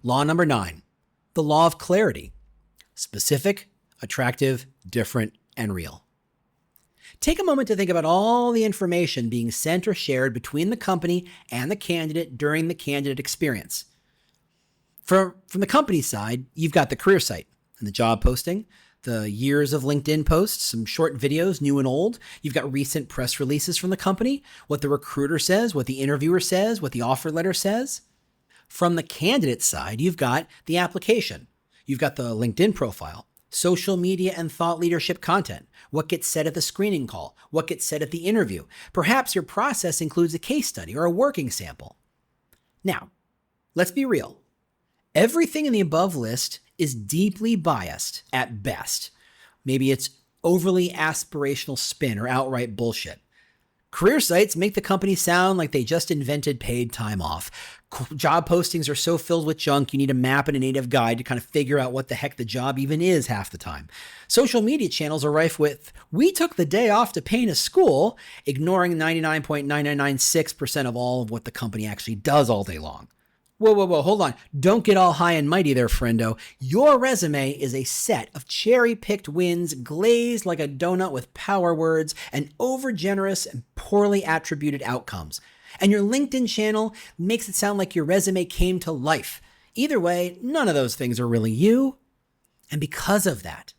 Law number 9, the law of clarity. Specific, attractive, different, and real. Take a moment to think about all the information being sent or shared between the company and the candidate during the candidate experience. From the company side, you've got the career site and the job posting, the years of LinkedIn posts, some short videos, new and old. You've got recent press releases from the company, what the recruiter says, what the interviewer says, what the offer letter says. From the candidate side, you've got the application. You've got the LinkedIn profile, social media and thought leadership content, what gets said at the screening call, what gets said at the interview. Perhaps your process includes a case study or a working sample. Now, let's be real. Everything in the above list is deeply biased at best. Maybe it's overly aspirational spin or outright bullshit. Career sites make the company sound like they just invented paid time off. Job postings are so filled with junk, you need a map and a native guide to kind of figure out what the heck the job even is half the time. Social media channels are rife with, we took the day off to paint a school, ignoring 99.9996% of all of what the company actually does all day long. Whoa, hold on. Don't get all high and mighty there, friendo. Your resume is a set of cherry-picked wins glazed like a donut with power words and overgenerous and poorly attributed outcomes. And your LinkedIn channel makes it sound like your resume came to life. Either way, none of those things are really you. And because of that,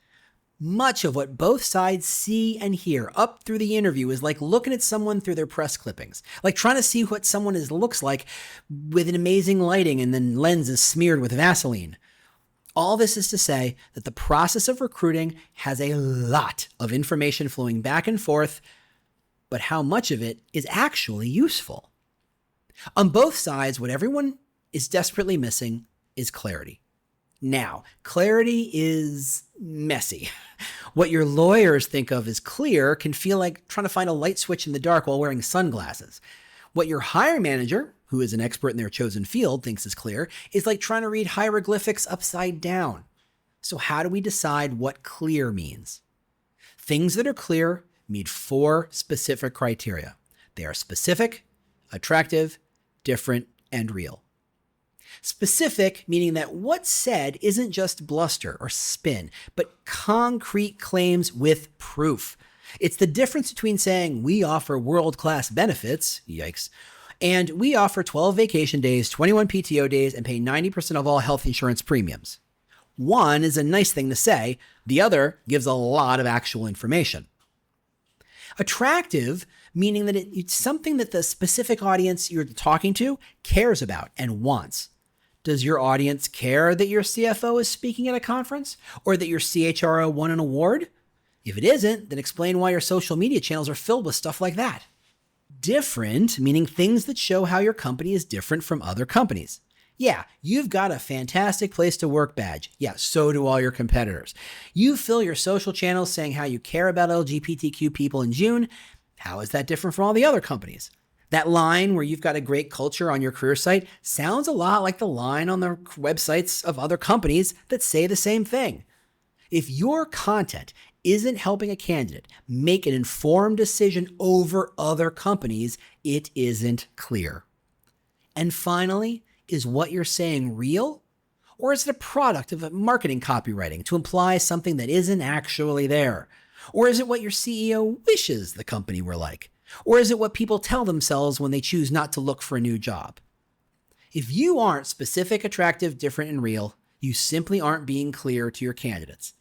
much of what both sides see and hear up through the interview is like looking at someone through their press clippings, like trying to see what someone looks like with an amazing lighting and then lenses smeared with Vaseline. All this is to say that the process of recruiting has a lot of information flowing back and forth, but how much of it is actually useful? On both sides, what everyone is desperately missing is clarity. Now, clarity is messy. What your lawyers think of as clear can feel like trying to find a light switch in the dark while wearing sunglasses. What your hiring manager, who is an expert in their chosen field, thinks is clear, is like trying to read hieroglyphics upside down. So how do we decide what clear means? Things that are clear meet 4 specific criteria. They are specific, attractive, different, and real. Specific, meaning that what's said isn't just bluster or spin, but concrete claims with proof. It's the difference between saying we offer world-class benefits, yikes, and we offer 12 vacation days, 21 PTO days, and pay 90% of all health insurance premiums. One is a nice thing to say, the other gives a lot of actual information. Attractive, meaning that it's something that the specific audience you're talking to cares about and wants. Does your audience care that your CFO is speaking at a conference or that your CHRO won an award? If it isn't, then explain why your social media channels are filled with stuff like that. Different, meaning things that show how your company is different from other companies. Yeah, you've got a fantastic place to work badge. Yeah, so do all your competitors. You fill your social channels saying how you care about LGBTQ people in June. How is that different from all the other companies? That line where you've got a great culture on your career site sounds a lot like the line on the websites of other companies that say the same thing. If your content isn't helping a candidate make an informed decision over other companies, it isn't clear. And finally, is what you're saying real? Or is it a product of marketing copywriting to imply something that isn't actually there? Or is it what your CEO wishes the company were like? Or is it what people tell themselves when they choose not to look for a new job? If you aren't specific, attractive, different, and real, you simply aren't being clear to your candidates.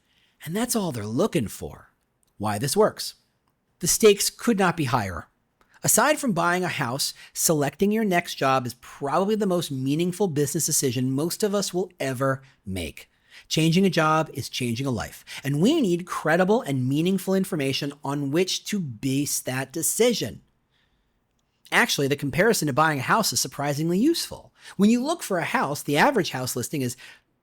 And that's all they're looking for. Why this works. The stakes could not be higher. Aside from buying a house, selecting your next job is probably the most meaningful business decision most of us will ever make. Changing a job is changing a life, and we need credible and meaningful information on which to base that decision. Actually, the comparison to buying a house is surprisingly useful. When you look for a house, the average house listing is,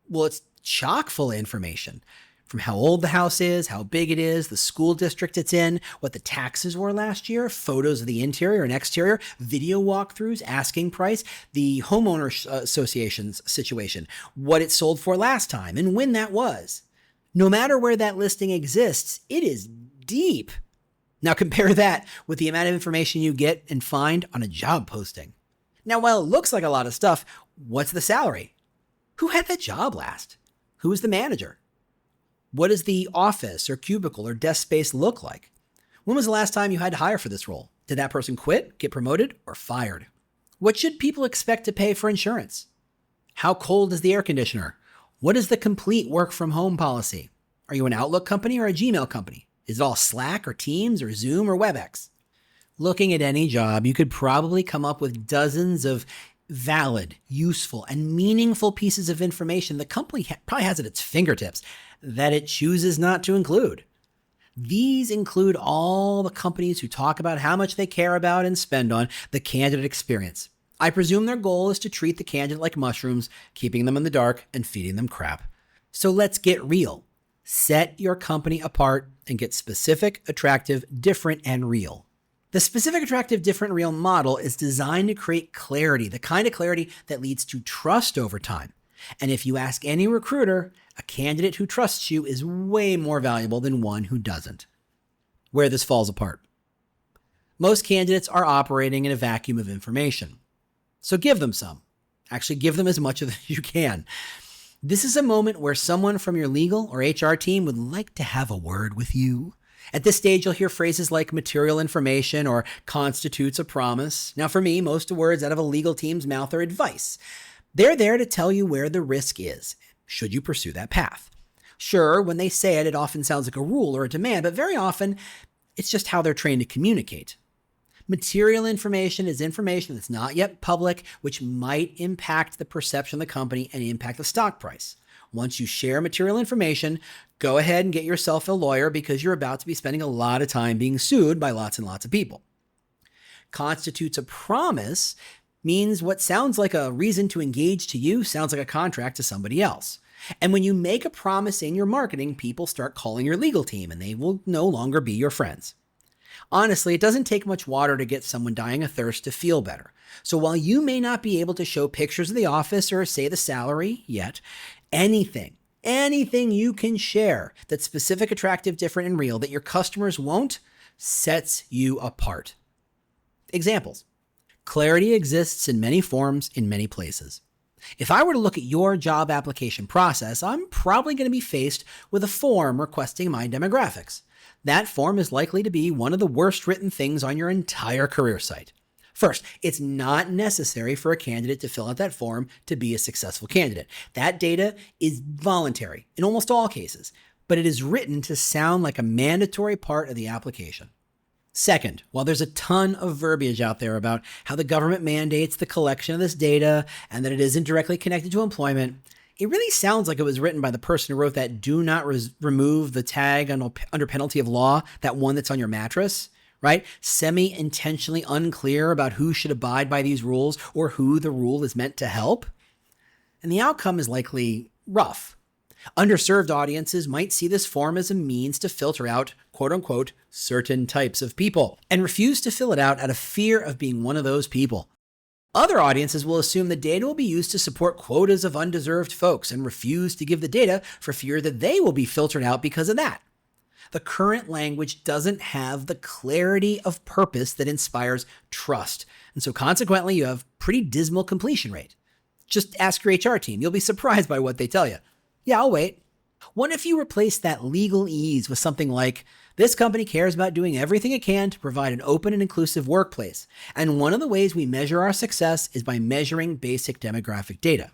it's chock full of information. From how old the house is, how big it is, the school district it's in, what the taxes were last year, photos of the interior and exterior, video walkthroughs, asking price, the homeowner association's situation, what it sold for last time, and when that was. No matter where that listing exists, it is deep. Now compare that with the amount of information you get and find on a job posting. Now, while it looks like a lot of stuff, what's the salary? Who had that job last? Who was the manager? What does the office or cubicle or desk space look like? When was the last time you had to hire for this role? Did that person quit, get promoted, or fired? What should people expect to pay for insurance? How cold is the air conditioner? What is the complete work from home policy? Are you an Outlook company or a Gmail company? Is it all Slack or Teams or Zoom or WebEx? Looking at any job, you could probably come up with dozens of valid, useful, and meaningful pieces of information the company probably has at its fingertips that it chooses not to include. These include all the companies who talk about how much they care about and spend on the candidate experience. I presume their goal is to treat the candidate like mushrooms, keeping them in the dark and feeding them crap. So let's get real. Set your company apart and get specific, attractive, different, and real. The specific, attractive, different, real model is designed to create clarity, the kind of clarity that leads to trust over time. And if you ask any recruiter, a candidate who trusts you is way more valuable than one who doesn't. Where this falls apart. Most candidates are operating in a vacuum of information. So give them some. Actually, give them as much as you can. This is a moment where someone from your legal or HR team would like to have a word with you. At this stage, you'll hear phrases like material information or constitutes a promise. Now, for me, most words out of a legal team's mouth are advice. They're there to tell you where the risk is, should you pursue that path. Sure, when they say it, it often sounds like a rule or a demand, but very often, it's just how they're trained to communicate. Material information is information that's not yet public, which might impact the perception of the company and impact the stock price. Once you share material information, go ahead and get yourself a lawyer because you're about to be spending a lot of time being sued by lots and lots of people. Constitutes a promise means what sounds like a reason to engage to you sounds like a contract to somebody else. And when you make a promise in your marketing, people start calling your legal team and they will no longer be your friends. Honestly, it doesn't take much water to get someone dying of thirst to feel better. So while you may not be able to show pictures of the office or say the salary yet, anything you can share that's specific, attractive, different, and real that your customers won't sets you apart. Examples. Clarity exists in many forms in many places. If I were to look at your job application process, I'm probably going to be faced with a form requesting my demographics. That form is likely to be one of the worst written things on your entire career site. First, it's not necessary for a candidate to fill out that form to be a successful candidate. That data is voluntary in almost all cases, but it is written to sound like a mandatory part of the application. Second, while there's a ton of verbiage out there about how the government mandates the collection of this data and that it isn't directly connected to employment, it really sounds like it was written by the person who wrote that do not remove the tag under penalty of law, that one that's on your mattress, right? Semi-intentionally unclear about who should abide by these rules or who the rule is meant to help. And the outcome is likely rough. Underserved audiences might see this form as a means to filter out, quote unquote, certain types of people and refuse to fill it out out of fear of being one of those people. Other audiences will assume the data will be used to support quotas of undeserved folks and refuse to give the data for fear that they will be filtered out because of that. The current language doesn't have the clarity of purpose that inspires trust. And so consequently, you have pretty dismal completion rate. Just ask your HR team. You'll be surprised by what they tell you. Yeah, I'll wait. What if you replace that legal ease with something like, this company cares about doing everything it can to provide an open and inclusive workplace. And one of the ways we measure our success is by measuring basic demographic data.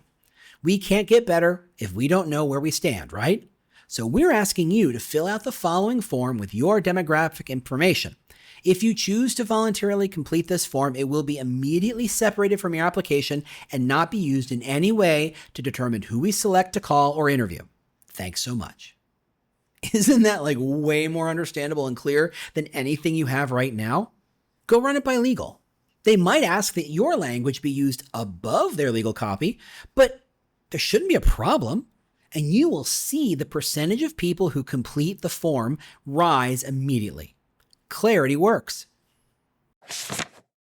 We can't get better if we don't know where we stand, right? So we're asking you to fill out the following form with your demographic information. If you choose to voluntarily complete this form, it will be immediately separated from your application and not be used in any way to determine who we select to call or interview. Thanks so much. Isn't that like way more understandable and clear than anything you have right now? Go run it by legal. They might ask that your language be used above their legal copy, but there shouldn't be a problem. And you will see the percentage of people who complete the form rise immediately. Clarity works.